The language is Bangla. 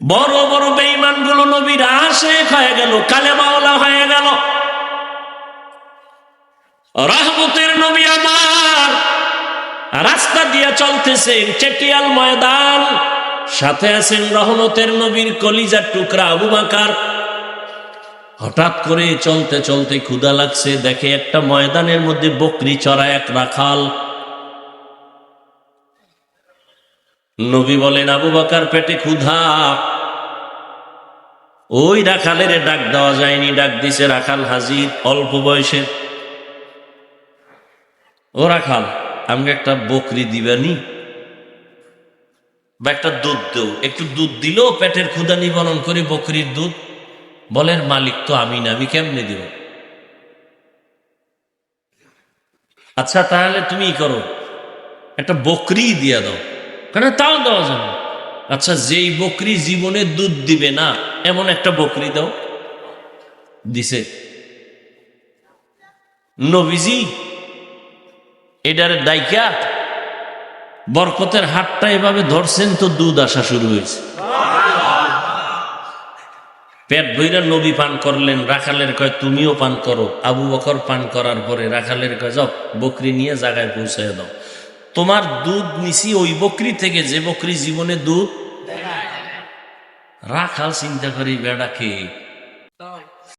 বড় বড় বেঈমান গুলো নবীর আশিক হয়ে গেল, কালেমাওয়ালা হয়ে গেল। রহমতের নবী আমার রাস্তা দিয়ে চলতেছেন, চেটিয়াল ময়দান, সাথে আছেন রহমতের নবীর কলিজার টুকরা আবু বকর। হঠাৎ করে চলতে চলতে ক্ষুধা লাগছে, দেখে একটা ময়দানের মধ্যে বকরি চড়ায় এক রাখাল। নবী বলেন, আবু বকর পেটে ক্ষুধা। ওই রাখালের ডাক দেওয়া যায়নি, ডাক দিছে রাখাল হাজির, অল্প বয়সের। ও রাখাল, আমাকে একটা বকরি দিবানি বা একটা দুধ দেও। একটু দুধ দিল, পেটের ক্ষুধা নিবারণ করে বকরির দুধ। বলেন, মালিক তো আমি না, আমি কেমনে দিব? আচ্ছা তাহলে তুমি করো, একটা বকরি দিয়া দাও। কেন? তাও দেওয়া যাবে। আচ্ছা, যেই বকরি জীবনে দুধ দিবে না এমন একটা বকরি দাও। দিছে। নবীজি এটার ডাইকা বরকতের হাতটা এভাবে ধরছেন তো দুধ আসা শুরু হয়েছে। পেট ভইরা নবী পান করলেন। রাখালের কয়, তুমিও পান করো। আবু বকর পান করার পরে রাখালের কয়, যাও বকরি নিয়ে জায়গায় পৌঁছায় দাও। তোমার দুধ নিছি ওই বকরি থেকে যে বকরি জীবনে দুধ। রাখাল চিন্তা করি, বেড়া খেয়ে